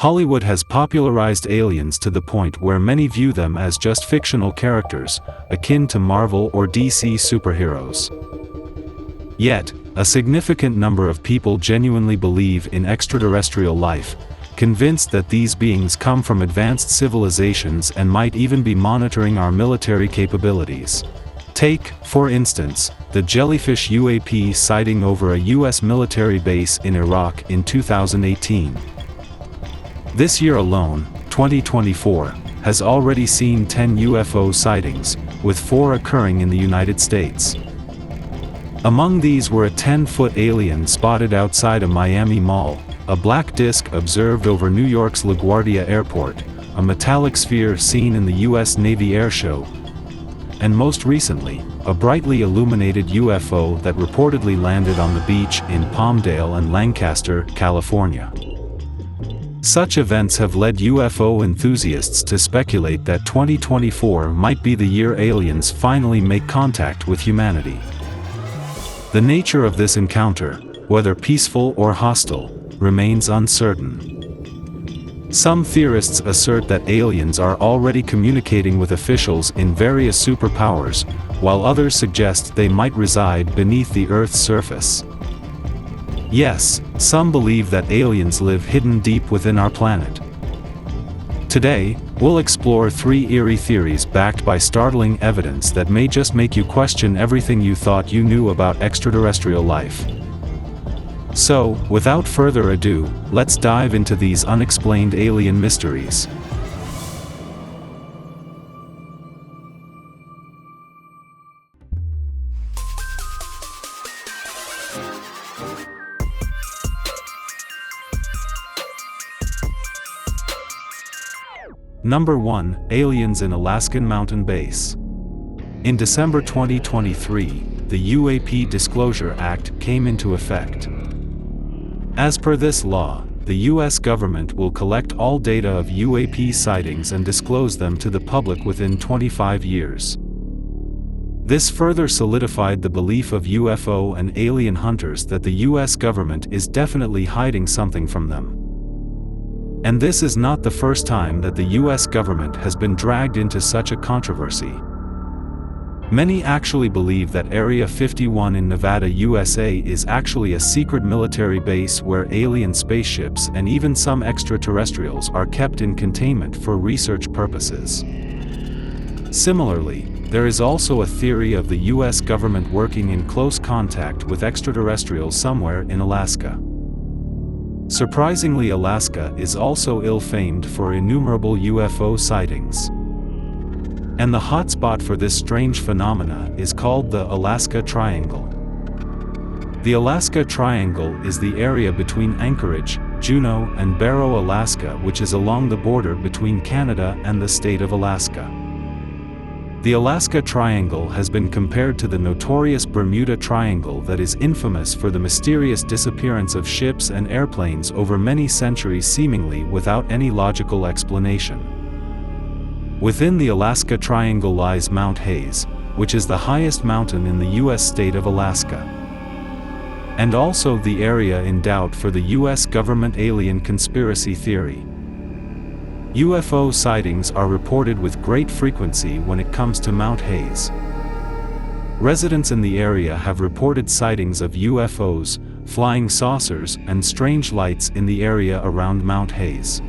Hollywood has popularized aliens to the point where many view them as just fictional characters, akin to Marvel or DC superheroes. Yet, a significant number of people genuinely believe in extraterrestrial life, convinced that these beings come from advanced civilizations and might even be monitoring our military capabilities. Take, for instance, the jellyfish UAP sighting over a US military base in Iraq in 2018. This year alone, 2024, has already seen 10 UFO sightings, with 4 occurring in the United States. Among these were a 10-foot alien spotted outside a Miami mall, a black disc observed over New York's LaGuardia Airport, a metallic sphere seen in the U.S. Navy Air Show, and most recently, a brightly illuminated UFO that reportedly landed on the beach in Palmdale and Lancaster, California. Such events have led UFO enthusiasts to speculate that 2024 might be the year aliens finally make contact with humanity. The nature of this encounter, whether peaceful or hostile, remains uncertain. Some theorists assert that aliens are already communicating with officials in various superpowers, while others suggest they might reside beneath the Earth's surface. Yes, some believe that aliens live hidden deep within our planet. Today, we'll explore 3 eerie theories backed by startling evidence that may just make you question everything you thought you knew about extraterrestrial life. So, without further ado, let's dive into these unexplained alien mysteries. Number 1. Aliens in Alaskan Mountain Base. In December 2023, the UAP Disclosure Act came into effect. As per this law, the U.S. government will collect all data of UAP sightings and disclose them to the public within 25 years. This further solidified the belief of UFO and alien hunters that the U.S. government is definitely hiding something from them. And this is not the first time that the US government has been dragged into such a controversy. Many actually believe that Area 51 in Nevada, USA is actually a secret military base where alien spaceships and even some extraterrestrials are kept in containment for research purposes. Similarly, there is also a theory of the US government working in close contact with extraterrestrials somewhere in Alaska. Surprisingly, Alaska is also ill-famed for innumerable UFO sightings. And the hotspot for this strange phenomena is called the Alaska Triangle. The Alaska Triangle is the area between Anchorage, Juneau, and Barrow, Alaska, which is along the border between Canada and the state of Alaska. The Alaska Triangle has been compared to the notorious Bermuda Triangle that is infamous for the mysterious disappearance of ships and airplanes over many centuries, seemingly without any logical explanation. Within the Alaska Triangle lies Mount Hayes, which is the highest mountain in the U.S. state of Alaska, and also the area in doubt for the U.S. government alien conspiracy theory. UFO sightings are reported with great frequency when it comes to Mount Hayes. Residents in the area have reported sightings of UFOs, flying saucers, and strange lights in the area around Mount Hayes.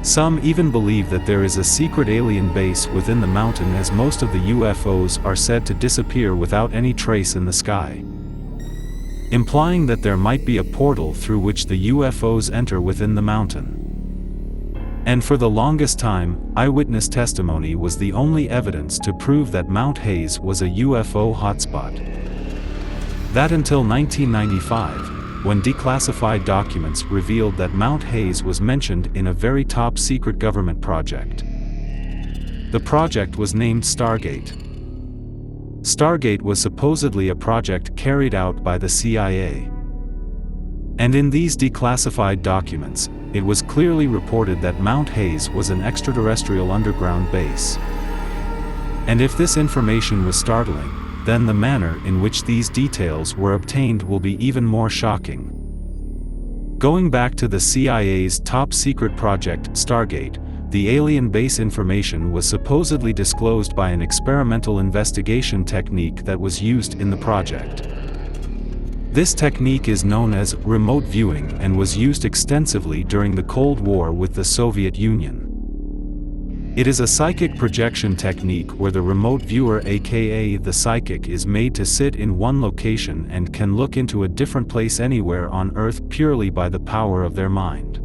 Some even believe that there is a secret alien base within the mountain, as most of the UFOs are said to disappear without any trace in the sky, implying that there might be a portal through which the UFOs enter within the mountain. And for the longest time, eyewitness testimony was the only evidence to prove that Mount Hayes was a UFO hotspot. That until 1995, when declassified documents revealed that Mount Hayes was mentioned in a very top-secret government project. The project was named Stargate. Stargate was supposedly a project carried out by the CIA. And in these declassified documents, it was clearly reported that Mount Hayes was an extraterrestrial underground base. And if this information was startling, then the manner in which these details were obtained will be even more shocking. Going back to the CIA's top-secret project, Stargate, the alien base information was supposedly disclosed by an experimental investigation technique that was used in the project. This technique is known as remote viewing and was used extensively during the Cold War with the Soviet Union. It is a psychic projection technique where the remote viewer, aka the psychic, is made to sit in one location and can look into a different place anywhere on Earth purely by the power of their mind.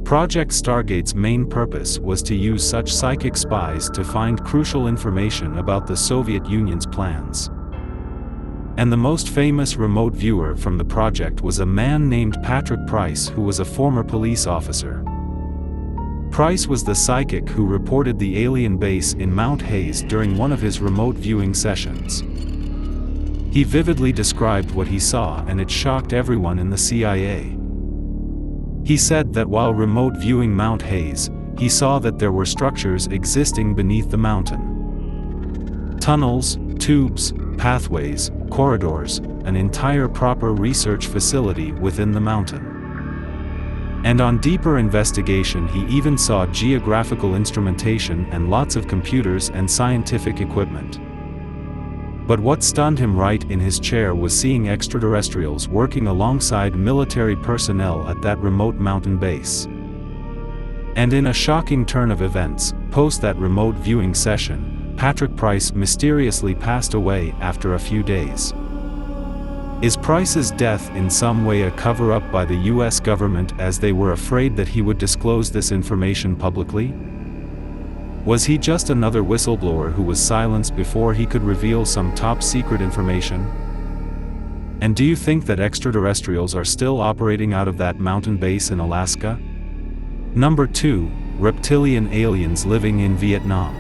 Project Stargate's main purpose was to use such psychic spies to find crucial information about the Soviet Union's plans. And the most famous remote viewer from the project was a man named Patrick Price, who was a former police officer. Price was the psychic who reported the alien base in Mount Hayes during one of his remote viewing sessions. He vividly described what he saw, and it shocked everyone in the CIA. He said that while remote viewing Mount Hayes, he saw that there were structures existing beneath the mountain. Tunnels, tubes, pathways, corridors, an entire proper research facility within the mountain. And on deeper investigation, he even saw geographical instrumentation and lots of computers and scientific equipment. But what stunned him right in his chair was seeing extraterrestrials working alongside military personnel at that remote mountain base. And in a shocking turn of events, post that remote viewing session, Patrick Price mysteriously passed away after a few days. Is Price's death in some way a cover-up by the US government, as they were afraid that he would disclose this information publicly? Was he just another whistleblower who was silenced before he could reveal some top-secret information? And do you think that extraterrestrials are still operating out of that mountain base in Alaska? Number 2, reptilian aliens living in Vietnam.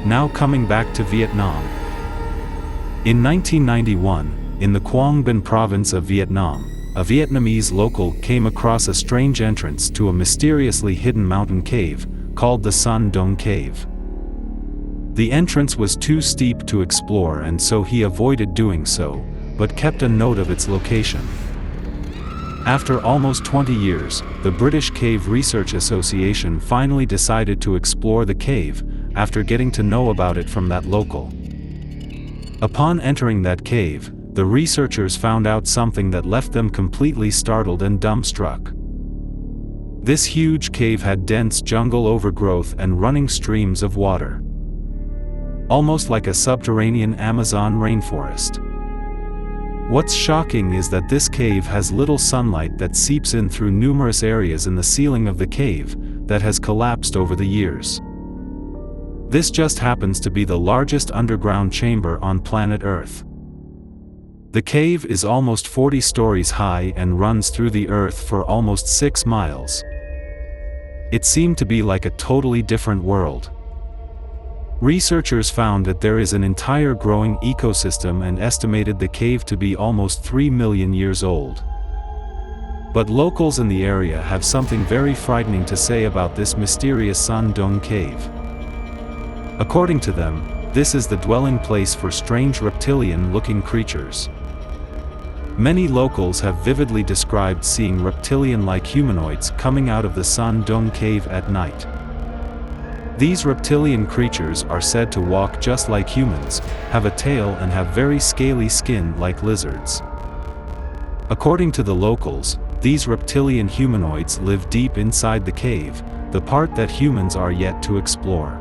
Now coming back to Vietnam. In 1991, in the Quang Binh province of Vietnam, a Vietnamese local came across a strange entrance to a mysteriously hidden mountain cave, called the Sun Dong Cave. The entrance was too steep to explore, and so he avoided doing so, but kept a note of its location. After almost 20 years, the British Cave Research Association finally decided to explore the cave, after getting to know about it from that local. Upon entering that cave, the researchers found out something that left them completely startled and dumbstruck. This huge cave had dense jungle overgrowth and running streams of water. Almost like a subterranean Amazon rainforest. What's shocking is that this cave has little sunlight that seeps in through numerous areas in the ceiling of the cave, that has collapsed over the years. This just happens to be the largest underground chamber on planet Earth. The cave is almost 40 stories high and runs through the earth for almost 6 miles. It seemed to be like a totally different world. Researchers found that there is an entire growing ecosystem and estimated the cave to be almost 3 million years old. But locals in the area have something very frightening to say about this mysterious Sun Dong Cave. According to them, this is the dwelling place for strange reptilian-looking creatures. Many locals have vividly described seeing reptilian-like humanoids coming out of the Sun Dong Cave at night. These reptilian creatures are said to walk just like humans, have a tail and have very scaly skin like lizards. According to the locals, these reptilian humanoids live deep inside the cave, the part that humans are yet to explore.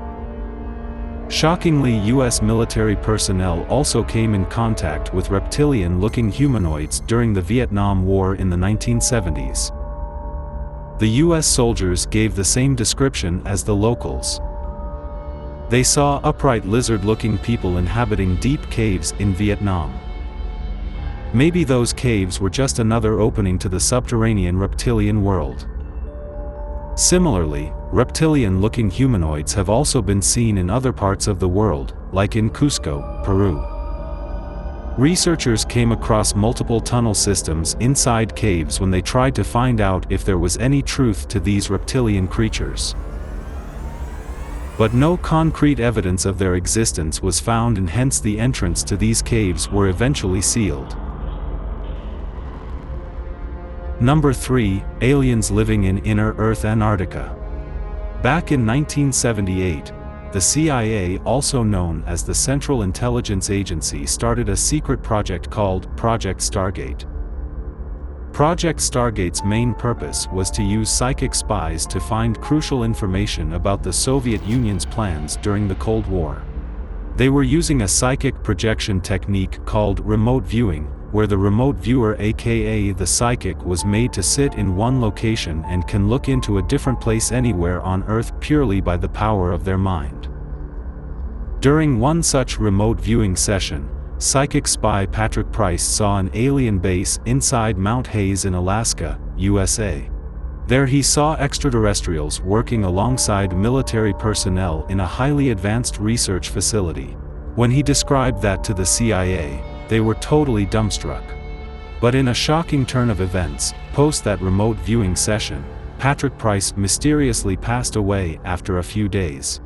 Shockingly, US military personnel also came in contact with reptilian-looking humanoids during the Vietnam War in the 1970s. The US soldiers gave the same description as the locals. They saw upright lizard-looking people inhabiting deep caves in Vietnam. Maybe those caves were just another opening to the subterranean reptilian world. Similarly, reptilian-looking humanoids have also been seen in other parts of the world, like in Cusco, Peru. Researchers came across multiple tunnel systems inside caves when they tried to find out if there was any truth to these reptilian creatures. But no concrete evidence of their existence was found, and hence the entrance to these caves were eventually sealed. Number 3. Aliens living in inner Earth Antarctica. Back in 1978, the CIA, also known as the Central Intelligence Agency, started a secret project called Project Stargate. Project Stargate's main purpose was to use psychic spies to find crucial information about the Soviet Union's plans during the Cold War. They were using a psychic projection technique called remote viewing, where the remote viewer, aka the psychic, was made to sit in one location and can look into a different place anywhere on Earth purely by the power of their mind. During one such remote viewing session, psychic spy Patrick Price saw an alien base inside Mount Hayes in Alaska, USA. There he saw extraterrestrials working alongside military personnel in a highly advanced research facility. When he described that to the CIA, they were totally dumbstruck. But in a shocking turn of events, post that remote viewing session, Patrick Price mysteriously passed away after a few days.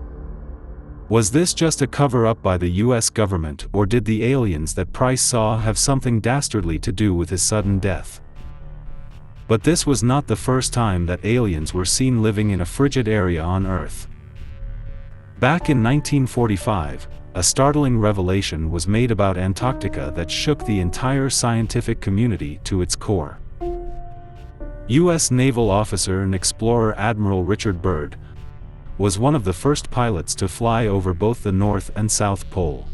Was this just a cover-up by the US government, or did the aliens that Price saw have something dastardly to do with his sudden death? But this was not the first time that aliens were seen living in a frigid area on Earth. Back in 1945, a startling revelation was made about Antarctica that shook the entire scientific community to its core. U.S. naval officer and explorer Admiral Richard Byrd was one of the first pilots to fly over both the North and South Pole.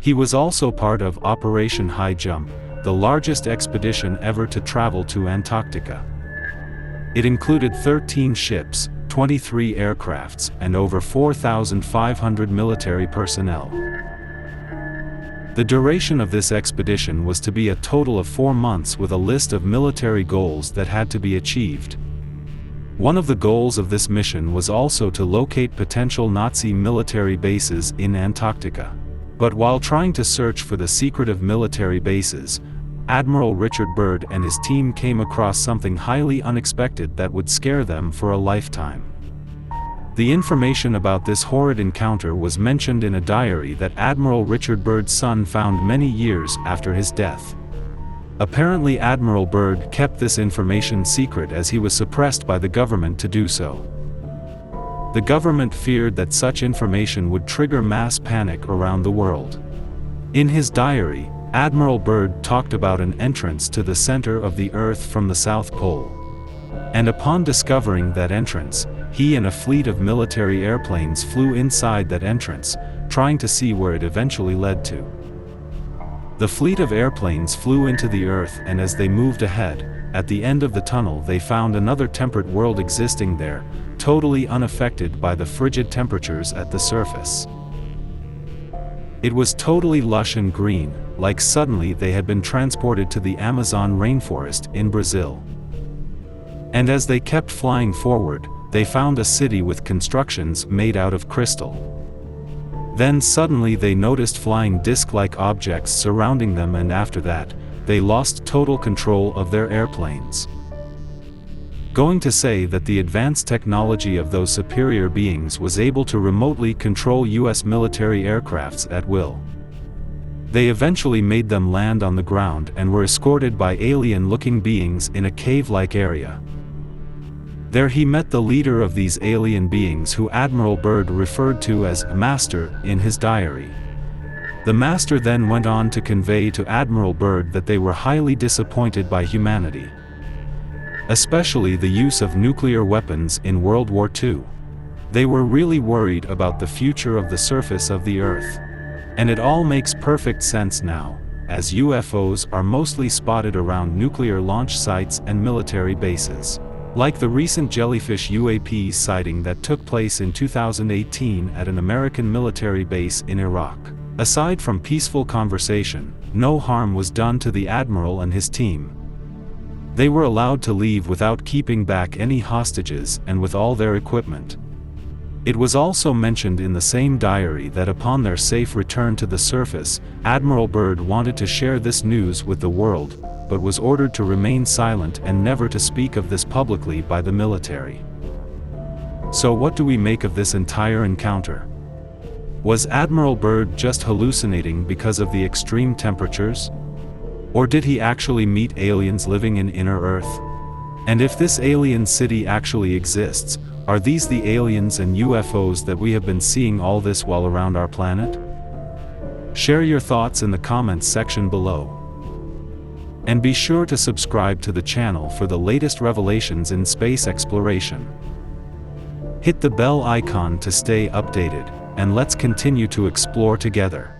He was also part of Operation High Jump, the largest expedition ever to travel to Antarctica. It included 13 ships, 23 aircrafts, and over 4,500 military personnel. The duration of this expedition was to be a total of 4 months, with a list of military goals that had to be achieved. One of the goals of this mission was also to locate potential Nazi military bases in Antarctica. But while trying to search for the secretive military bases, Admiral Richard Byrd and his team came across something highly unexpected that would scare them for a lifetime. The information about this horrid encounter was mentioned in a diary that Admiral Richard Byrd's son found many years after his death. Apparently Admiral Byrd kept this information secret as he was suppressed by the government to do so. The government feared that such information would trigger mass panic around the world. In his diary, Admiral Byrd talked about an entrance to the center of the Earth from the South Pole. And upon discovering that entrance, he and a fleet of military airplanes flew inside that entrance, trying to see where it eventually led to. The fleet of airplanes flew into the Earth, and as they moved ahead, at the end of the tunnel they found another temperate world existing there, totally unaffected by the frigid temperatures at the surface. It was totally lush and green, like suddenly they had been transported to the Amazon rainforest in Brazil. And as they kept flying forward, they found a city with constructions made out of crystal. Then suddenly they noticed flying disc-like objects surrounding them, and after that, they lost total control of their airplanes. Going to say that the advanced technology of those superior beings was able to remotely control US military aircrafts at will. They eventually made them land on the ground and were escorted by alien-looking beings in a cave-like area. There he met the leader of these alien beings, who Admiral Byrd referred to as Master in his diary. The Master then went on to convey to Admiral Byrd that they were highly disappointed by humanity, especially the use of nuclear weapons in World War II. They were really worried about the future of the surface of the Earth. And it all makes perfect sense now, as UFOs are mostly spotted around nuclear launch sites and military bases. Like the recent jellyfish UAP sighting that took place in 2018 at an American military base in Iraq. Aside from peaceful conversation, no harm was done to the Admiral and his team. They were allowed to leave without keeping back any hostages and with all their equipment. It was also mentioned in the same diary that upon their safe return to the surface, Admiral Byrd wanted to share this news with the world, but was ordered to remain silent and never to speak of this publicly by the military. So what do we make of this entire encounter? Was Admiral Byrd just hallucinating because of the extreme temperatures? Or did he actually meet aliens living in inner Earth? And if this alien city actually exists, are these the aliens and UFOs that we have been seeing all this while around our planet? Share your thoughts in the comments section below. And be sure to subscribe to the channel for the latest revelations in space exploration. Hit the bell icon to stay updated, and let's continue to explore together.